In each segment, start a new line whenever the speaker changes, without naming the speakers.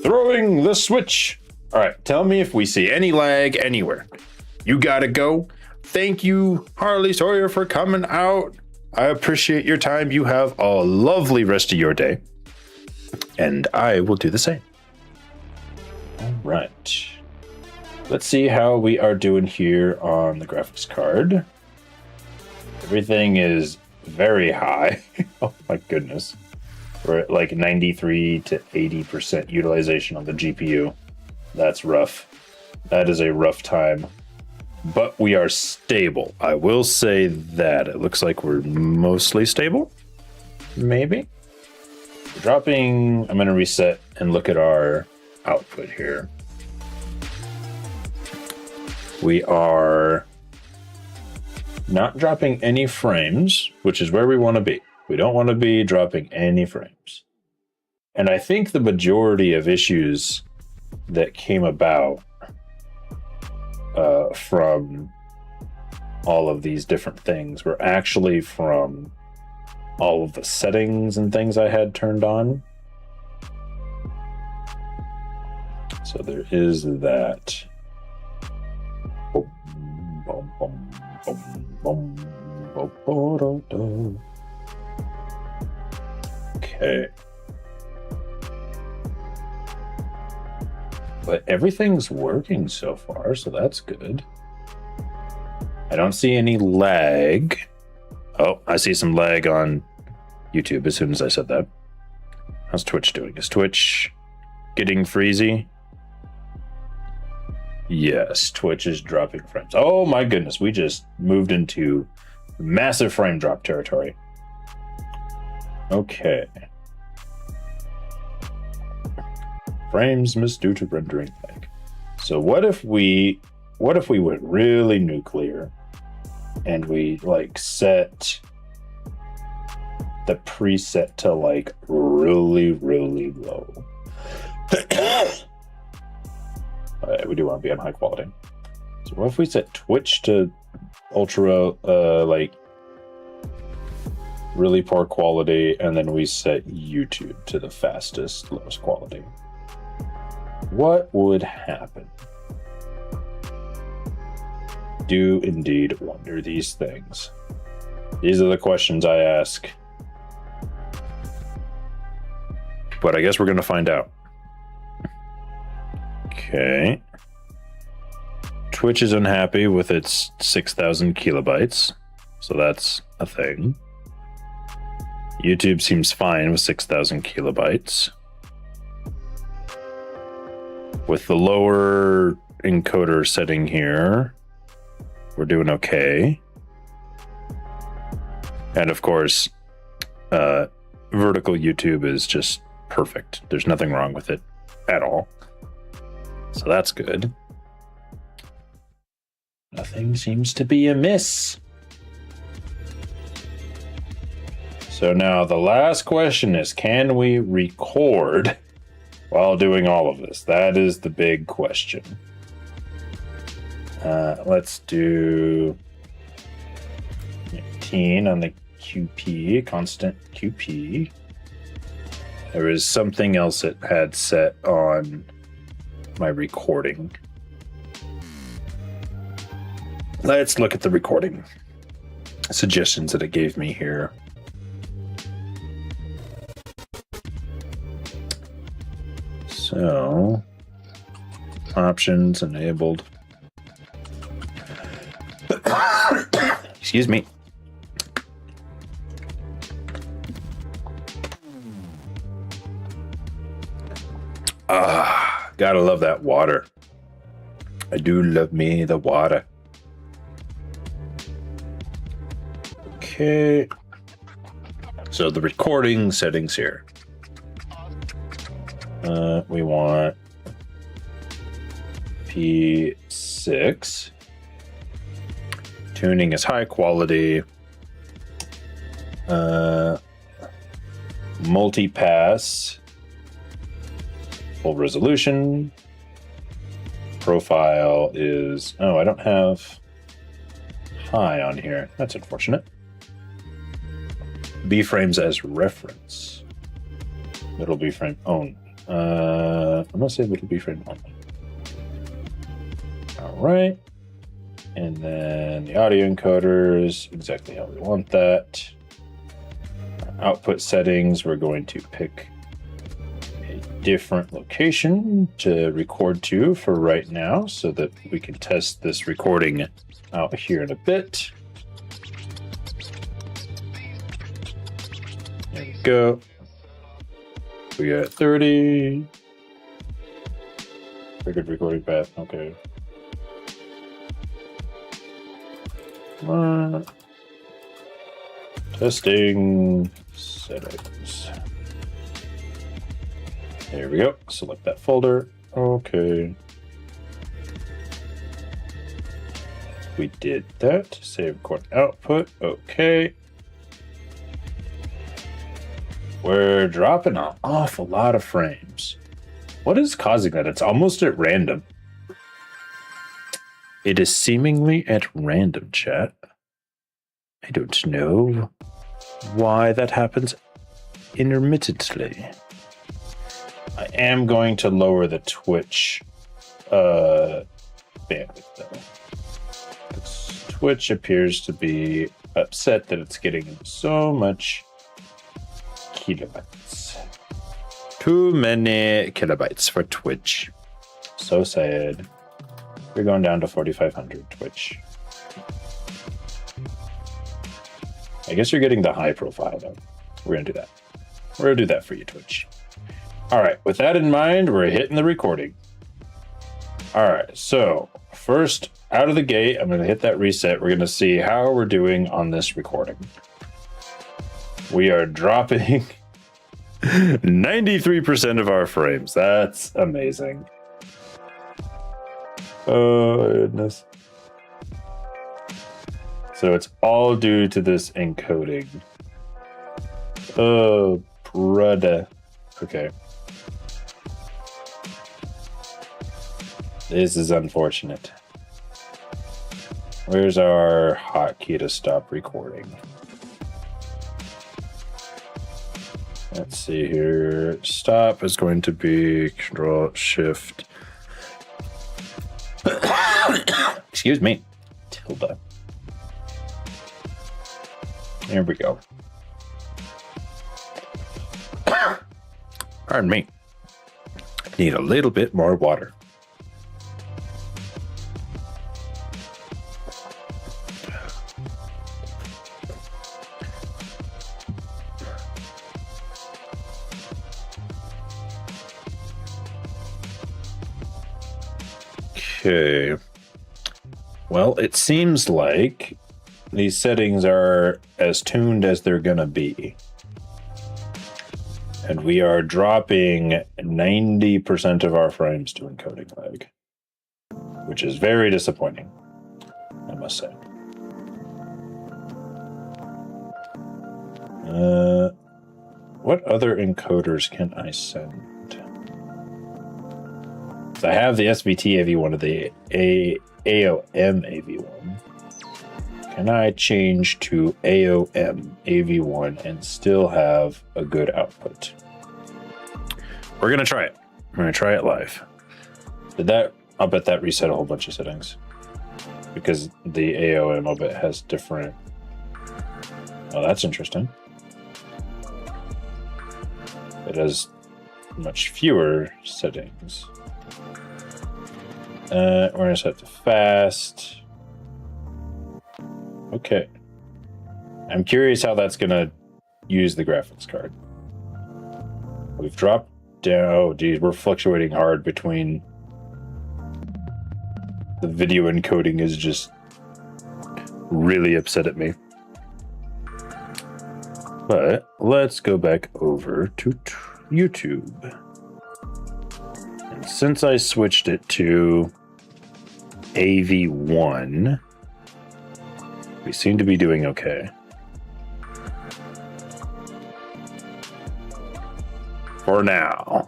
Throwing the switch. All right, tell me if we see any lag anywhere. You gotta go. Thank you, Harley Sawyer, for coming out. I appreciate your time. You have a lovely rest of your day. And I will do the same. All right. Let's see how we are doing here on the graphics card. Everything is very high. Oh my goodness. We're at like 93 to 80% utilization on the GPU. That's rough. That is a rough time. But we are stable. I will say that. It looks like we're mostly stable. Maybe. We're dropping. I'm going to reset and look at our output here. We are not dropping any frames, which is where we want to be. We don't want to be dropping any frames. And I think the majority of issues that came about from all of these different things were actually from all of the settings and things I had turned on. So there is that. Okay. But everything's working so far, so that's good. I don't see any lag. Oh, I see some lag on YouTube as soon as I said that. How's Twitch doing? Is Twitch getting freezy? Yes, Twitch is dropping frames. Oh my goodness, we just moved into massive frame drop territory. Okay. Frames missed due to rendering lag. So what if we went really nuclear and we like set the preset to like really, really low? We do want to be on high quality. So what if we set Twitch to ultra, like really poor quality, and then we set YouTube to the fastest, lowest quality? What would happen? Do indeed wonder these things. These are the questions I ask. But I guess we're going to find out. Okay. Twitch is unhappy with its 6,000 kilobytes, so that's a thing. YouTube seems fine with 6,000 kilobytes. With the lower encoder setting here, we're doing okay. And of course, vertical YouTube is just perfect. There's nothing wrong with it at all. So that's good. Nothing seems to be amiss. So now the last question is, can we record while doing all of this? That is the big question. Let's do 18 on the QP, constant QP. There is something else it had set on my recording. Let's look at the recording suggestions that it gave me here. So, options enabled. Excuse me. Gotta love that water. I do love me the water. Okay. So the recording settings here. We want P6. Tuning is high quality. Multi-pass. Full resolution. Profile is... Oh, I don't have high on here. That's unfortunate. B-frames as reference. Middle B frame only. I'm gonna say middle B frame only. All right. And then the audio encoder is exactly how we want that. Output settings, we're going to pick a different location to record to for right now so that we can test this recording out here in a bit. There we go. We got 30. Triggered recording path. Okay. Come on. Testing settings. There we go. Select that folder. Okay. We did that. Save record output. Okay. We're dropping an awful lot of frames. What is causing that? It's almost at random. It is seemingly at random, chat. I don't know why that happens intermittently. I am going to lower the Twitch bandwidth, though. Twitch appears to be upset that it's getting so much kilobytes. Too many kilobytes for Twitch. So sad. We're going down to 4,500 Twitch. I guess you're getting the high profile, though. We're going to do that. We're going to do that for you, Twitch. All right. With that in mind, we're hitting the recording. All right. So first, out of the gate, I'm going to hit that reset. We're going to see how we're doing on this recording. We are dropping 93% of our frames. That's amazing. Oh, goodness. So it's all due to this encoding. Oh, brother. Okay. This is unfortunate. Where's our hotkey to stop recording? Let's see here. Stop is going to be Control Shift. Excuse me. Tilde. There we go. Pardon me. Need a little bit more water. Okay. Well, it seems like these settings are as tuned as they're gonna be. And we are dropping 90% of our frames to encoding lag, which is very disappointing, I must say. What other encoders can I send? So I have the SVT AV1 of the AOM AV1. Can I change to AOM AV1 and still have a good output? We're going to try it. We're going to try it live. I'll bet that reset a whole bunch of settings. Because the AOM, I'll bet, has different... Oh, that's interesting. It has much fewer settings. We're going to set to fast. Okay. I'm curious how that's going to use the graphics card. We've dropped down. Oh, geez, we're fluctuating hard between. The video encoding is just really upset at me. But let's go back over to YouTube. And since I switched it to AV1, we seem to be doing okay. For now.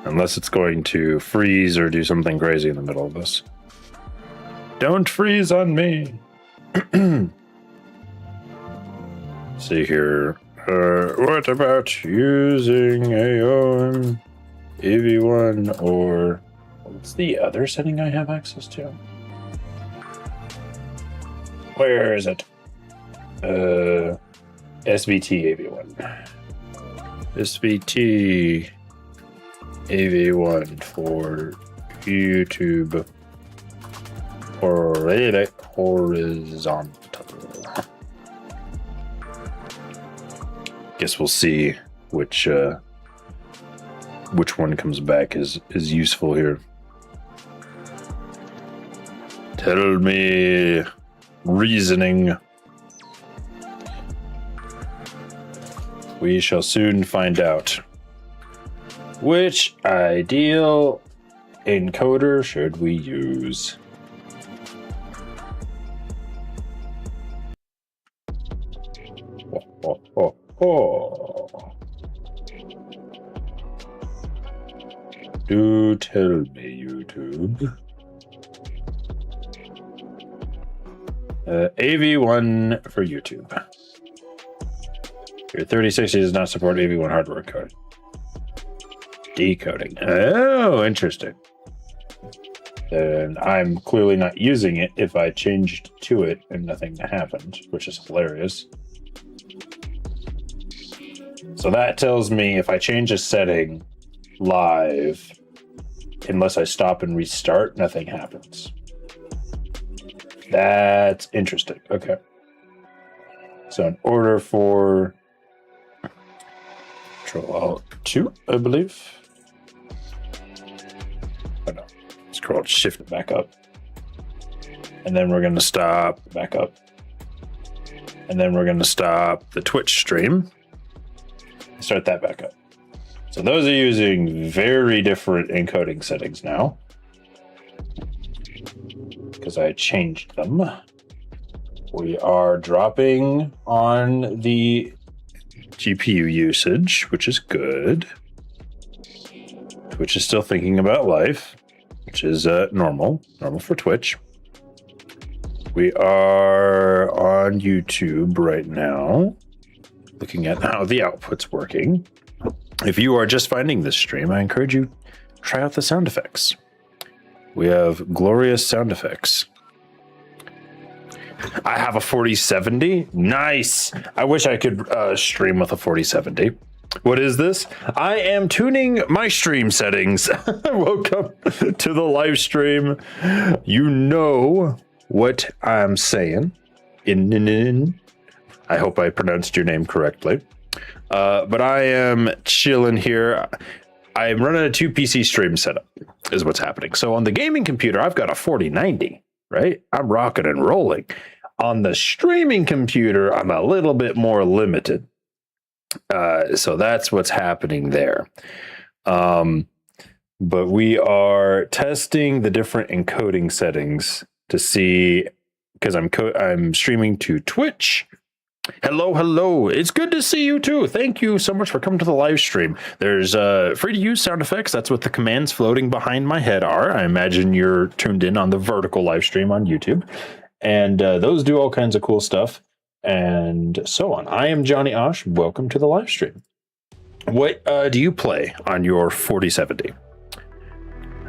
Unless it's going to freeze or do something crazy in the middle of this. Don't freeze on me. See here. What about using AOM, AV1, or what's the other setting I have access to? Where is it? SVT AV1. SVT AV1 for YouTube horizontal. Guess we'll see which one comes back is useful here. Tell me, reasoning. We shall soon find out. Which ideal encoder should we use? Do tell me, YouTube. AV1 for YouTube. Your 3060 does not support AV1 hardware code. Decoding. Oh, interesting. Then I'm clearly not using it if I changed to it and nothing happened, which is hilarious. So that tells me if I change a setting live, unless I stop and restart, nothing happens. That's interesting. Okay. So in order for Control-Alt-2, I believe. Oh no. Scroll shift it back up. And then we're going to stop back up. And then we're going to stop the Twitch stream. Start that back up. So those are using very different encoding settings now, because I changed them. We are dropping on the GPU usage, which is good. Twitch is still thinking about life, which is normal for Twitch. We are on YouTube right now, looking at how the output's working. If you are just finding this stream, I encourage you to try out the sound effects. We have glorious sound effects. I have a 4070. Nice. I wish I could stream with a 4070. What is this? I am tuning my stream settings. Welcome to the live stream. You know what I'm saying. I hope I pronounced your name correctly. But I am chilling here. I'm running a 2 PC stream setup is what's happening. So on the gaming computer, I've got a 4090, right? I'm rocking and rolling. On the streaming computer, I'm a little bit more limited. So that's what's happening there. But we are testing the different encoding settings to see, because I'm streaming to Twitch. Hello. It's good to see you too. Thank you so much for coming to the live stream. There's free to use sound effects. That's what the commands floating behind my head are. I imagine you're tuned in on the vertical live stream on YouTube. And those do all kinds of cool stuff and so on. I am Johnny Osh. Welcome to the live stream. What do you play on your 4070?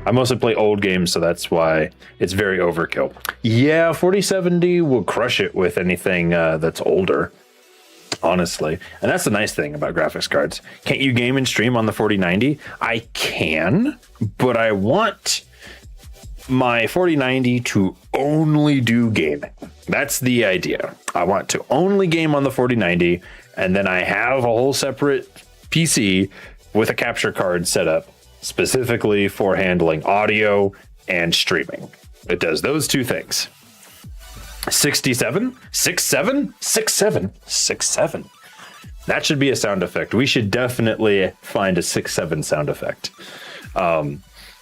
I mostly play old games, so that's why it's very overkill. Yeah, 4070 will crush it with anything that's older, honestly. And that's the nice thing about graphics cards. Can't you game and stream on the 4090? I can, but I want my 4090 to only do gaming. That's the idea. I want to only game on the 4090, and then I have a whole separate PC with a capture card set up specifically for handling audio and streaming. It does those two things. 67. That should be a sound effect. We should definitely find a 6.7 sound effect.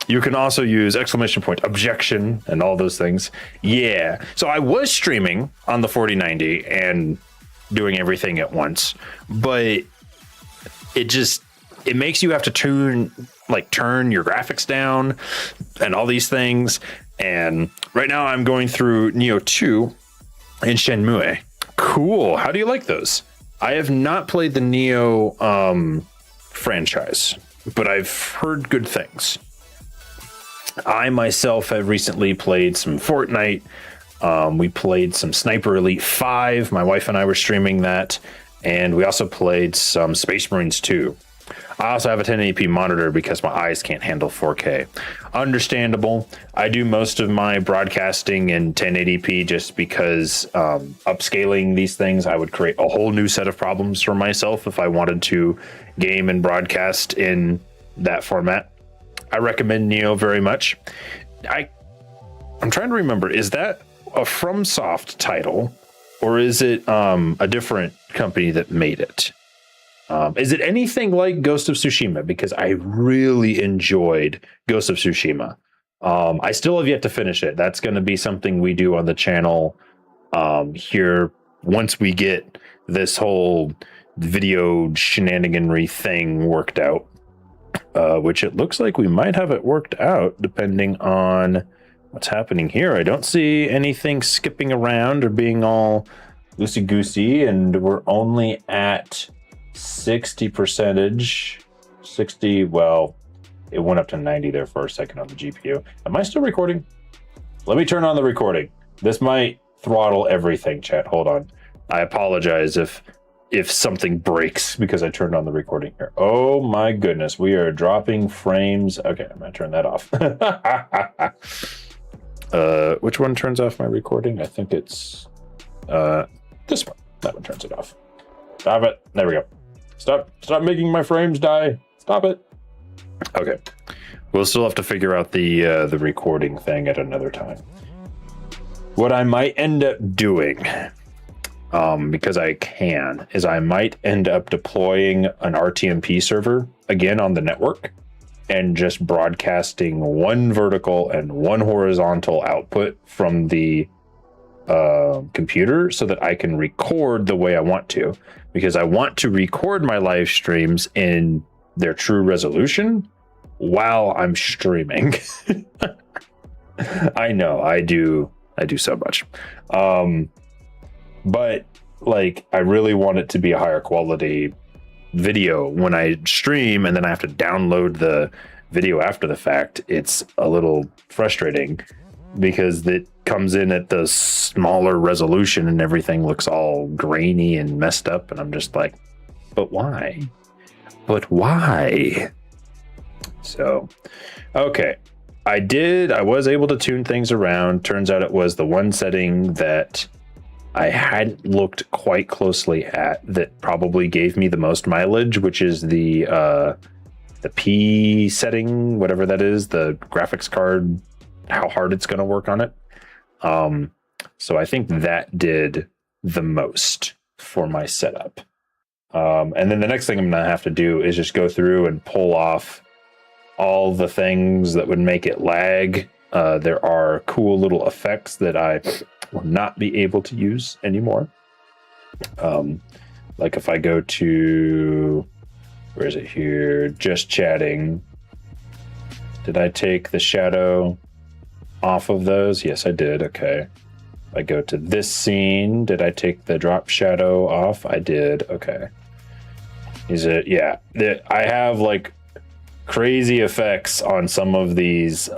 You can also use exclamation point, objection, and all those things. Yeah. So I was streaming on the 4090 and doing everything at once, but it makes you have to turn your graphics down and all these things. And right now I'm going through Neo 2 and Shenmue. Cool. How do you like those? I have not played the Neo franchise, but I've heard good things. I myself have recently played some Fortnite. We played some Sniper Elite 5. My wife and I were streaming that. And we also played some Space Marines 2. I also have a 1080p monitor because my eyes can't handle 4K. Understandable. I do most of my broadcasting in 1080p just because upscaling these things, I would create a whole new set of problems for myself if I wanted to game and broadcast in that format. I recommend Neo very much. I'm trying to remember, is that a FromSoft title or is it a different company that made it? Is it anything like Ghost of Tsushima? Because I really enjoyed Ghost of Tsushima. I still have yet to finish it. That's going to be something we do on the channel here once we get this whole video shenaniganry thing worked out, which it looks like we might have it worked out depending on what's happening here. I don't see anything skipping around or being all loosey-goosey, and we're only at 60%. Well, it went up to 90 there for a second on the GPU. Am I still recording? Let me turn on the recording. This might throttle everything, chat. Hold on. I apologize if something breaks because I turned on the recording here. Oh my goodness, we are dropping frames. Okay, I'm gonna turn that off. Which one turns off my recording? I think it's this one. That one turns it off. Stop it. There we go. Stop making my frames die. Stop it. Okay. We'll still have to figure out the recording thing at another time. What I might end up doing, because I can, is I might end up deploying an RTMP server again on the network and just broadcasting one vertical and one horizontal output from the computer so that I can record the way I want to, because I want to record my live streams in their true resolution while I'm streaming. I know I do so much. But like, I really want it to be a higher quality video when I stream, and then I have to download the video after the fact. It's a little frustrating because it comes in at the smaller resolution and everything looks all grainy and messed up, and I'm just like, but why? So, okay. I was able to tune things around. Turns out it was the one setting that I hadn't looked quite closely at that probably gave me the most mileage, which is the P setting, whatever that is, the graphics card, how hard it's going to work on it. So I think that did the most for my setup. And then the next thing I'm going to have to do is just go through and pull off all the things that would make it lag. There are cool little effects that I will not be able to use anymore. Like if I go to, where is it here? Just chatting. Did I take the shadow off of those? Yes, I did. Okay. If I go to this scene, did I take the drop shadow off? I did. Okay. Is it? Yeah. I have like crazy effects on some of these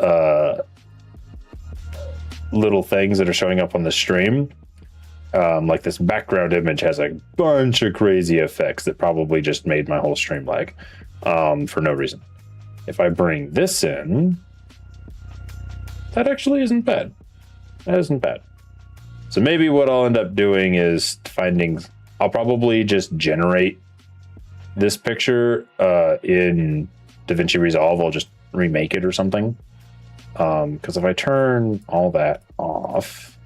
little things that are showing up on the stream. Like this background image has a bunch of crazy effects that probably just made my whole stream lag for no reason. If I bring this in, that actually isn't bad. That isn't bad. So maybe what I'll end up doing is I'll probably just generate this picture in DaVinci Resolve. I'll just remake it or something. Because if I turn all that off,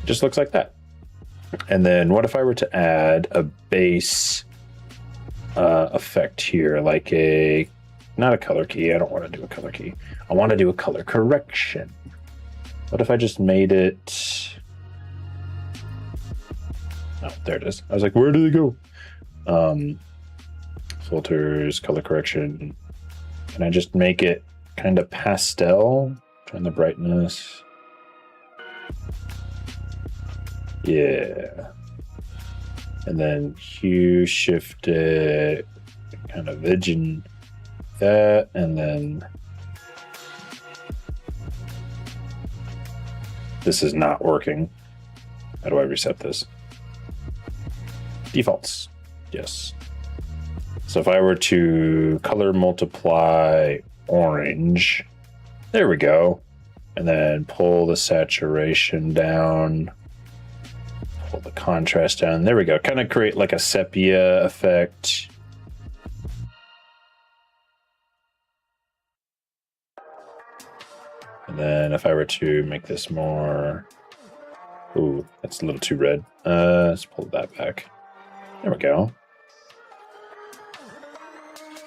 it just looks like that. And then what if I were to add a base effect here, like not a color key. I don't want to do a color key. I want to do a color correction. What if I just made it? Oh, there it is. I was like, where did it go? Filters, color correction. Can I just make it kind of pastel? Turn the brightness. Yeah. And then hue shifted, kind of vision that, and then this is not working. How do I reset this? Defaults. Yes. So if I were to color multiply orange, there we go. And then pull the saturation down, pull the contrast down. There we go. Kind of create like a sepia effect. And then if I were to make this more, ooh, that's a little too red. Let's pull that back. There we go.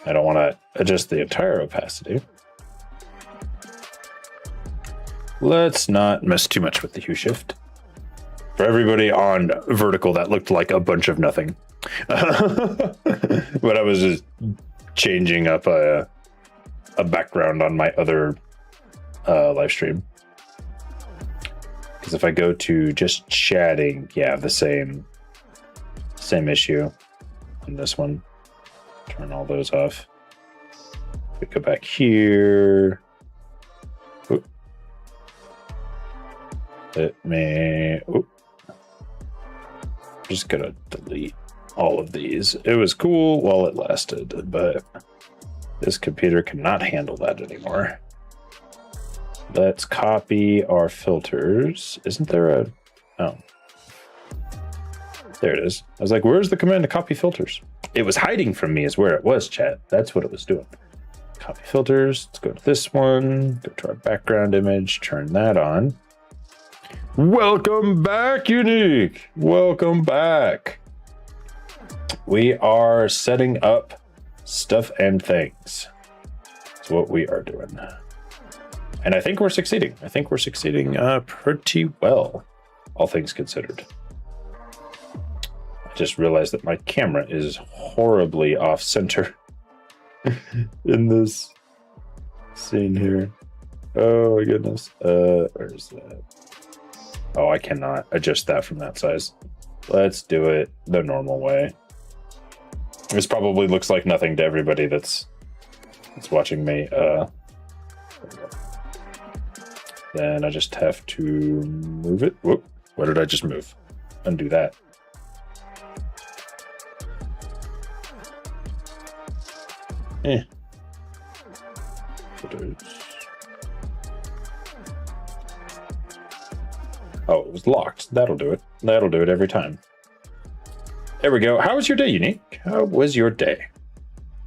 I don't want to adjust the entire opacity. Let's not mess too much with the hue shift. For everybody on vertical, that looked like a bunch of nothing. But I was just changing up a background on my other live stream. Because if I go to just chatting, yeah, the same issue on this one. Turn all those off. We go back here. Oop. Let me. Oop. I'm just gonna delete all of these. It was cool while it lasted, but this computer cannot handle that anymore. Let's copy our filters. Isn't there a... Oh. There it is. I was like, where's the command to copy filters? It was hiding from me is where it was, chat. That's what it was doing. Copy filters. Let's go to this one. Go to our background image. Turn that on. Welcome back, Unique. Welcome back. We are setting up stuff and things. That's what we are doing. And I think we're succeeding. I think we're succeeding pretty well, all things considered. I just realized that my camera is horribly off center in this scene here. Oh my goodness. Where's that? Oh, I cannot adjust that from that size. Let's do it the normal way. This probably looks like nothing to everybody that's watching me. Then I just have to move it. Whoop. What did I just move? Undo that. Oh, it was locked. That'll do it. That'll do it every time. There we go. How was your day, Unique? How was your day?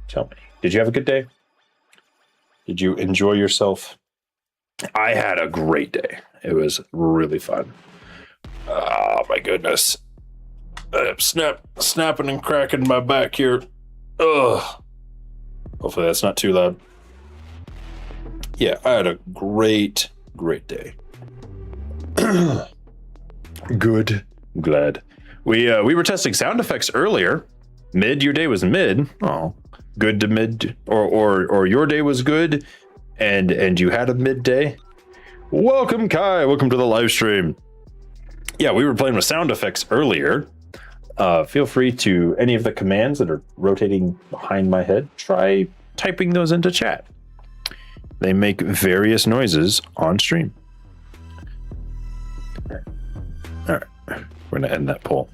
Tell me. Did you have a good day? Did you enjoy yourself? I had a great day. It was really fun. Oh my goodness. I'm snapping and cracking my back here. Ugh. Hopefully that's not too loud. Yeah, I had a great day. Good. I'm glad. We were testing sound effects earlier. Mid, your day was mid. Oh, good to mid, or your day was good, and you had a midday. Welcome, Kai. Welcome to the live stream. Yeah, we were playing with sound effects earlier. Feel free to any of the commands that are rotating behind my head. Try typing those into chat. They make various noises on stream. All right, we're gonna end that poll.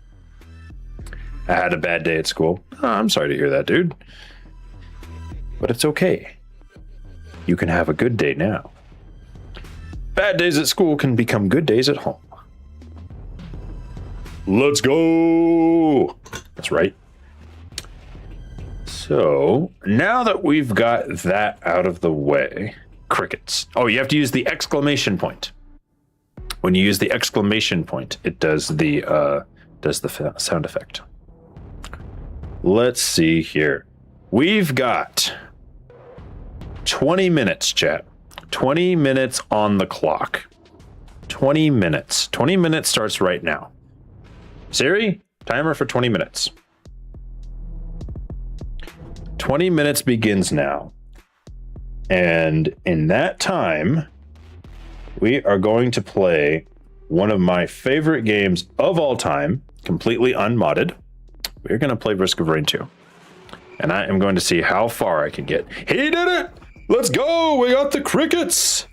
I had a bad day at school. Oh, I'm sorry to hear that, dude. But it's okay. You can have a good day now. Bad days at school can become good days at home. Let's go. That's right. So now that we've got that out of the way, crickets. Oh, you have to use the exclamation point. When you use the exclamation point, it does the sound effect. Let's see here. We've got 20 minutes, chat. 20 minutes on the clock. 20 minutes. 20 minutes starts right now. Siri, timer for 20 minutes. 20 minutes begins now. And in that time, we are going to play one of my favorite games of all time, completely unmodded. we're going to play Risk of Rain 2. And I am going to see how far I can get. He did it! Let's go! We got the crickets!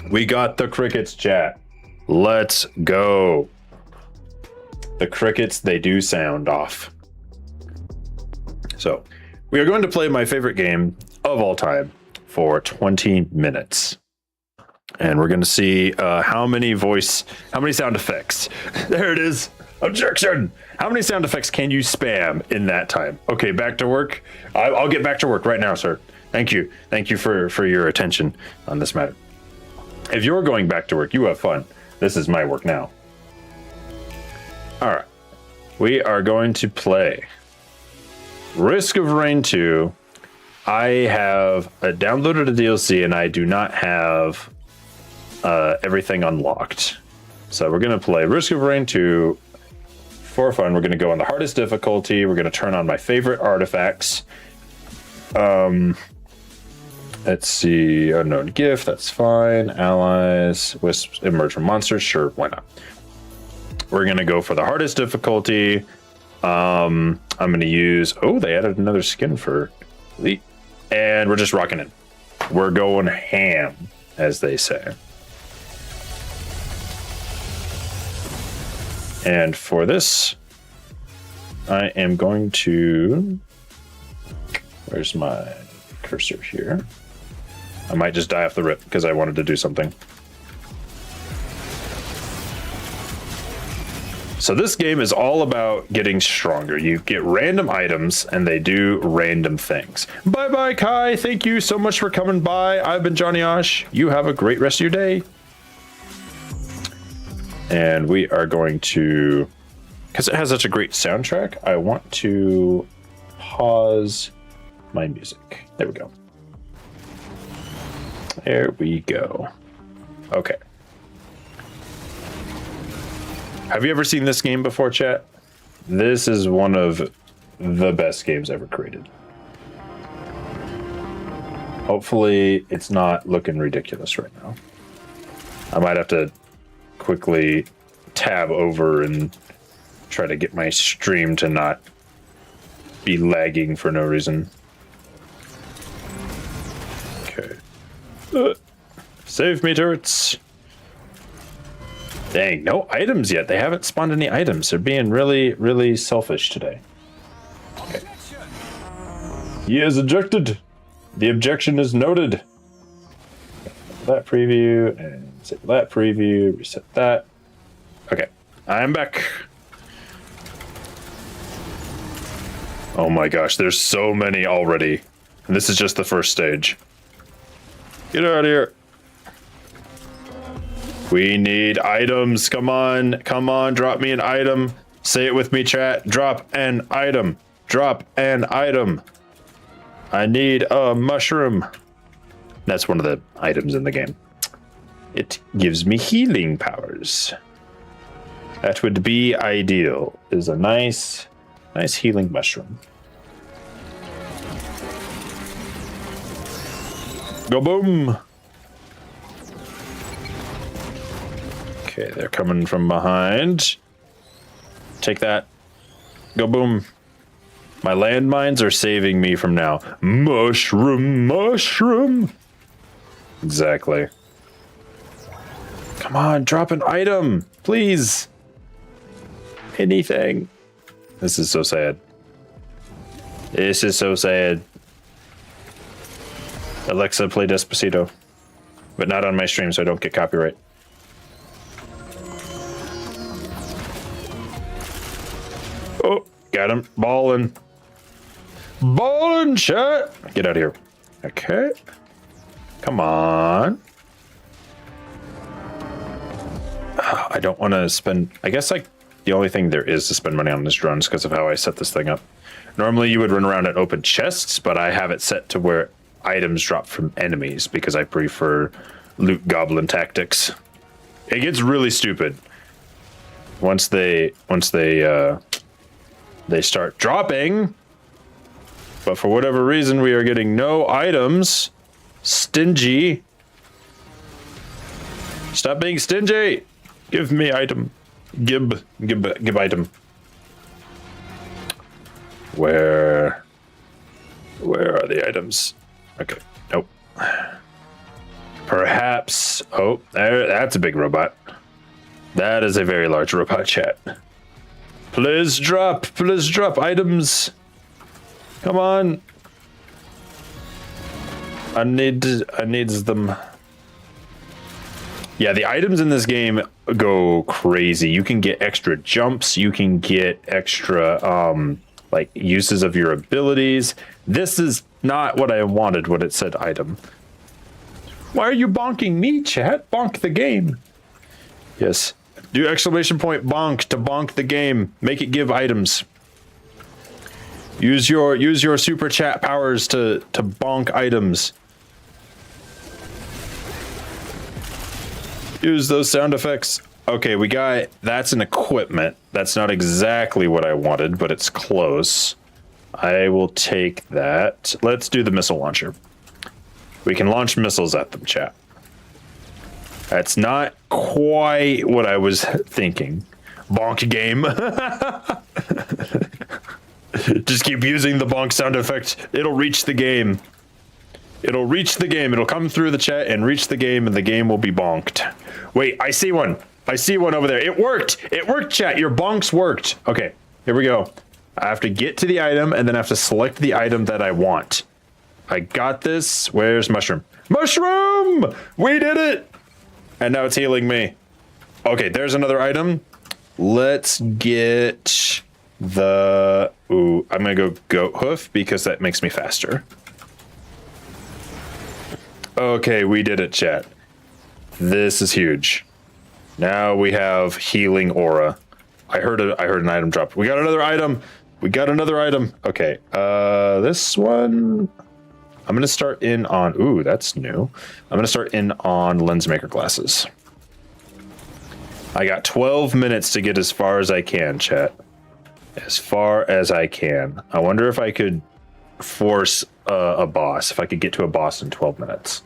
We got the crickets, chat. Let's go. The crickets, they do sound off. So, we are going to play my favorite game of all time for 20 minutes. And we're going to see how many sound effects. There it is. Objection. How many sound effects can you spam in that time? Okay, back to work. I'll get back to work right now, sir. Thank you. Thank you for your attention on this matter. If you're going back to work, you have fun. This is my work now. All right. We are going to play Risk of Rain 2. I have downloaded a DLC and I do not have everything unlocked. So we're going to play Risk of Rain 2 for fun. We're going to go on the hardest difficulty. We're going to turn on my favorite artifacts. Let's see. Unknown gift. That's fine. Allies. Wisps emerge from monsters. Sure. Why not? We're going to go for the hardest difficulty. I'm going to use... Oh, they added another skin for Elite. And we're just rocking it. We're going ham, as they say. And for this, I am going to... Where's my cursor here? I might just die off the rip because I wanted to do something. So this game is all about getting stronger. You get random items and they do random things. Bye-bye, Kai. Thank you so much for coming by. I've been Johnny Osh. You have a great rest of your day. And we are going to, because it has such a great soundtrack, I want to pause my music. There we go. There we go. Okay. Have you ever seen this game before, chat? This is one of the best games ever created. Hopefully, it's not looking ridiculous right now. I might have to quickly tab over and try to get my stream to not be lagging for no reason. Okay. Save me, turrets. Dang, no items yet. They haven't spawned any items. They're being really, really selfish today. Okay. He is ejected. The objection is noted. That preview and save that preview. Reset that. Okay, I'm back. Oh my gosh, there's so many already. And this is just the first stage. Get out of here. We need items. Come on. Come on. Drop me an item. Say it with me, chat. Drop an item. Drop an item. I need a mushroom. That's one of the items in the game. It gives me healing powers. That would be ideal. Is a nice healing mushroom. Go boom. Okay, they're coming from behind. Take that. Go boom. My landmines are saving me from now. Mushroom, mushroom. Exactly. Come on, drop an item, please. Anything. This is so sad. This is so sad. Alexa, play Despacito. But not on my stream, so I don't get copyright. Oh, got him. Ballin'. Ballin', chat. Get out of here. Okay. Come on. I don't want to spend... I guess, like, the only thing there is to spend money on this drone is because of how I set this thing up. Normally, you would run around and open chests, but I have it set to where items drop from enemies because I prefer loot goblin tactics. It gets really stupid once they start dropping, but for whatever reason we are getting no items. Stingy. Stop being stingy. Give me item. Gib item. Where are the items? Okay, nope. Perhaps, oh, that's a big robot. That is a very large robot, chat. Please drop items. Come on. I needs them. Yeah, the items in this game go crazy. You can get extra jumps. You can get extra, like, uses of your abilities. This is not what I wanted when it said item. Why are you bonking me, chat? Bonk the game. Yes. Do exclamation point bonk to bonk the game. Make it give items. Use your super chat powers to bonk items. Use those sound effects. Okay, we got, that's an equipment. That's not exactly what I wanted, but it's close. I will take that. Let's do the missile launcher. We can launch missiles at them, chat. That's not quite what I was thinking. Bonk game. Just keep using the bonk sound effect. It'll reach the game. It'll reach the game. It'll come through the chat and reach the game, and the game will be bonked. Wait, I see one. I see one over there. It worked. It worked, chat. Your bonks worked. Okay, here we go. I have to get to the item, and then I have to select the item that I want. I got this. Where's mushroom? Mushroom! We did it! And now it's healing me. Okay, there's another item. Let's get the... Ooh, I'm gonna go goat hoof because that makes me faster. Okay, we did it, chat. This is huge. Now we have healing aura. I heard an item drop. We got another item. We got another item. Okay, this one... I'm gonna start in on, ooh, that's new. I'm gonna start in on lens maker glasses. I got 12 minutes to get as far as I can, chat. As far as I can. I wonder if I could force a boss, if I could get to a boss in 12 minutes.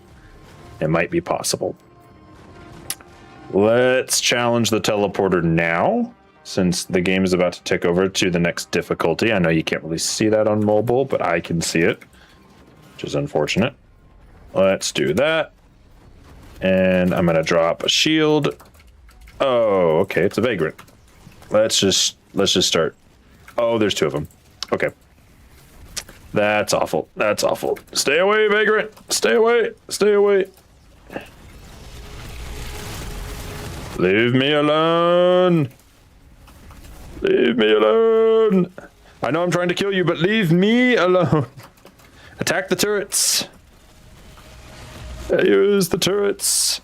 It might be possible. Let's challenge the teleporter now, since the game is about to tick over to the next difficulty. I know you can't really see that on mobile, but I can see it, which is unfortunate. Let's do that. And I'm gonna drop a shield. Oh, okay, it's a vagrant. Let's just start. Oh, there's two of them. Okay. That's awful. That's awful. Stay away, vagrant. Stay away. Stay away. Leave me alone. Leave me alone. I know I'm trying to kill you, but leave me alone. Attack the turrets. Use the turrets.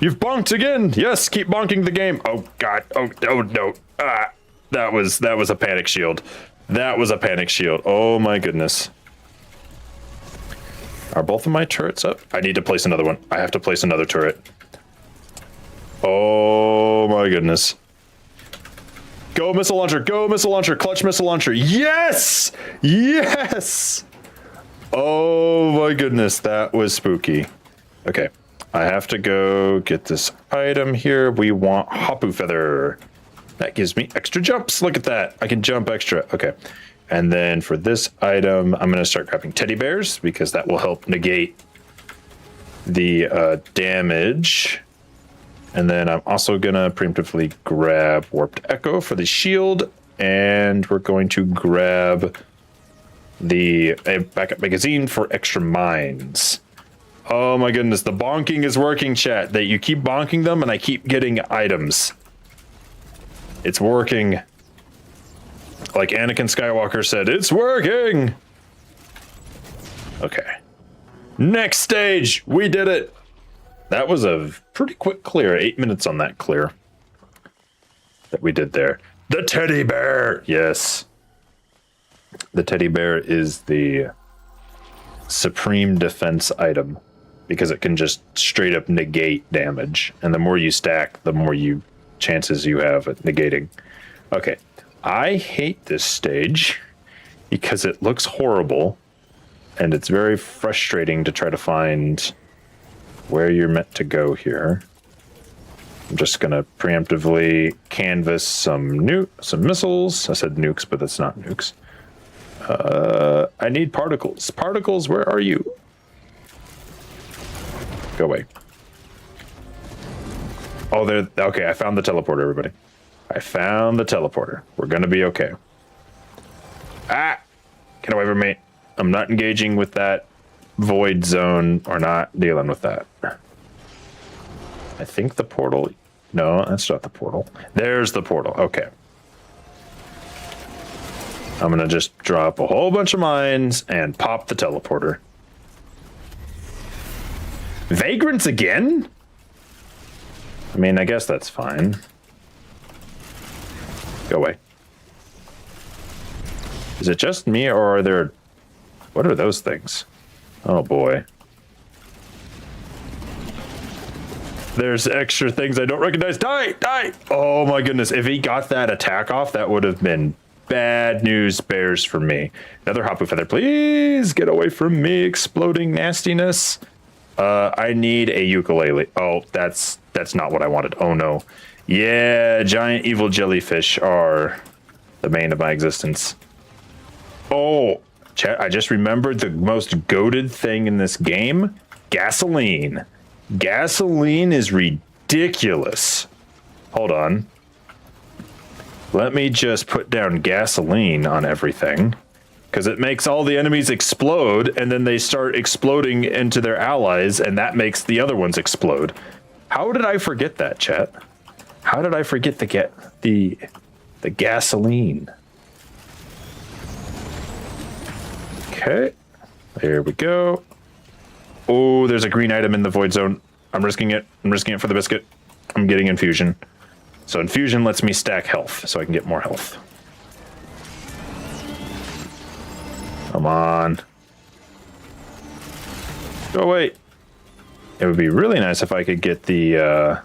You've bonked again. Yes, keep bonking the game. Oh God. Oh no. Ah, that was a panic shield. That was a panic shield. Oh my goodness. Are both of my turrets up? I need to place another one. I have to place another turret. Oh my goodness. Go missile launcher. Go missile launcher. Clutch missile launcher. Yes. Yes. Oh my goodness. That was spooky. Okay. I have to go get this item here. We want Hapu Feather. That gives me extra jumps. Look at that. I can jump extra. Okay. And then for this item, I'm going to start grabbing teddy bears because that will help negate the damage. And then I'm also going to preemptively grab Warped Echo for the shield. And we're going to grab the backup magazine for extra mines. Oh my goodness, the bonking is working, chat. That you keep bonking them and I keep getting items. It's working. Like Anakin Skywalker said, it's working. Okay. Next stage, we did it. That was a pretty quick clear, 8 minutes on that clear that we did there. The teddy bear, yes. The teddy bear is the supreme defense item because it can just straight up negate damage. And the more you stack, the more chances you have at negating. Okay, I hate this stage because it looks horrible and it's very frustrating to try to find where you're meant to go here. I'm just gonna preemptively canvas some missiles. I said nukes, but that's not nukes. I need particles. Particles, where are you? Go away. Oh, there. Okay, I found the teleporter, everybody. I found the teleporter. We're gonna be okay. Ah! Get away from me. I'm not engaging with that void zone or not dealing with that. I think the portal. No, that's not the portal. There's the portal. Okay. I'm gonna just drop a whole bunch of mines and pop the teleporter. Vagrants again? I mean, I guess that's fine. Go away. Is it just me, or are there... What are those things? Oh, boy. There's extra things I don't recognize. Die! Die! Oh, my goodness. If he got that attack off, that would have been bad news bears for me. Another Hapu Feather, please! Get away from me, exploding nastiness. I need a ukulele. Oh, that's not what I wanted. Oh, no. Yeah, giant evil jellyfish are the bane of my existence. Oh, chat, I just remembered the most goated thing in this game. Gasoline. Gasoline is ridiculous. Hold on. Let me just put down gasoline on everything, because it makes all the enemies explode, and then they start exploding into their allies, and that makes the other ones explode. How did I forget that, chat? How did I forget the gasoline? Okay, there we go. Oh, there's a green item in the void zone. I'm risking it. I'm risking it for the biscuit. I'm getting infusion. So infusion lets me stack health, so I can get more health. Come on. Go away. It would be really nice if I could get the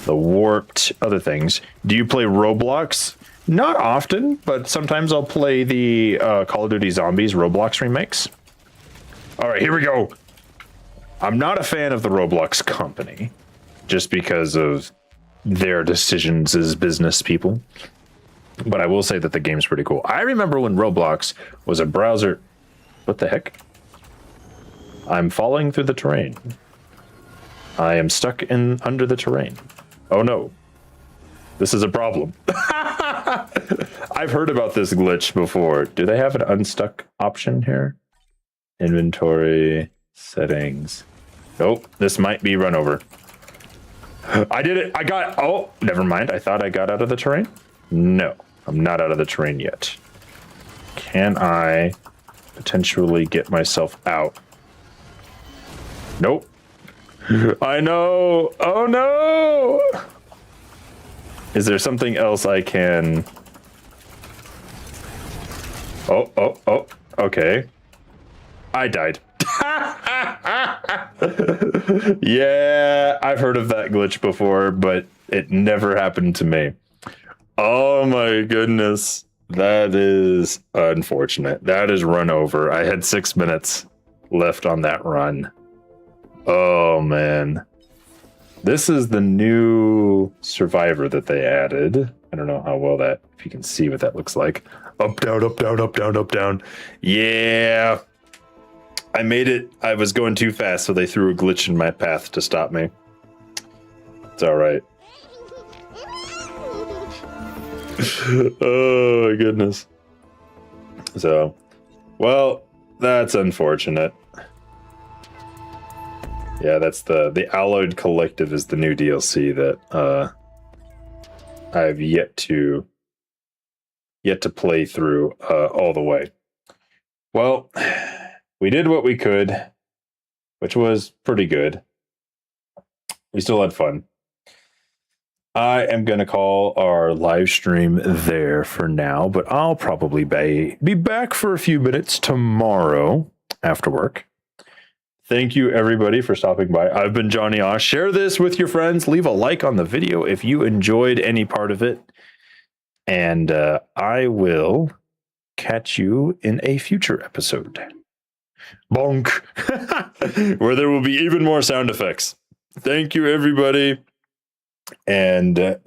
warped other things. Do you play Roblox? Not often, but sometimes I'll play the Call of Duty Zombies Roblox remakes. All right, here we go. I'm not a fan of the Roblox company, just because of their decisions as business people. But I will say that the game's pretty cool. I remember when Roblox was a browser. What the heck? I'm falling through the terrain. I am stuck in under the terrain. Oh no. This is a problem. I've heard about this glitch before. Do they have an unstuck option here? Inventory, settings. Nope, this might be run over. I did it. I got, oh, never mind. I thought I got out of the terrain. No, I'm not out of the terrain yet. Can I potentially get myself out? Nope. I know. Oh no. Is there something else I can? Oh, okay. I died. Yeah, I've heard of that glitch before, but it never happened to me. Oh my goodness. That is unfortunate. That is run over. I had 6 minutes left on that run. Oh man. This is the new survivor that they added. I don't know how well that, if you can see what that looks like. Up, down, up, down, up, down, up, down. Yeah. I made it. I was going too fast, so they threw a glitch in my path to stop me. It's all right. Oh my goodness. So, well, that's unfortunate. Yeah, that's the Alloyed Collective is the new DLC that I've yet to play through all the way. Well, we did what we could, which was pretty good. We still had fun. I am going to call our live stream there for now, but I'll probably be back for a few minutes tomorrow after work. Thank you, everybody, for stopping by. I've been Johnny Osh. Share this with your friends. Leave a like on the video if you enjoyed any part of it. And I will catch you in a future episode. Bonk. Where there will be even more sound effects. Thank you, everybody. And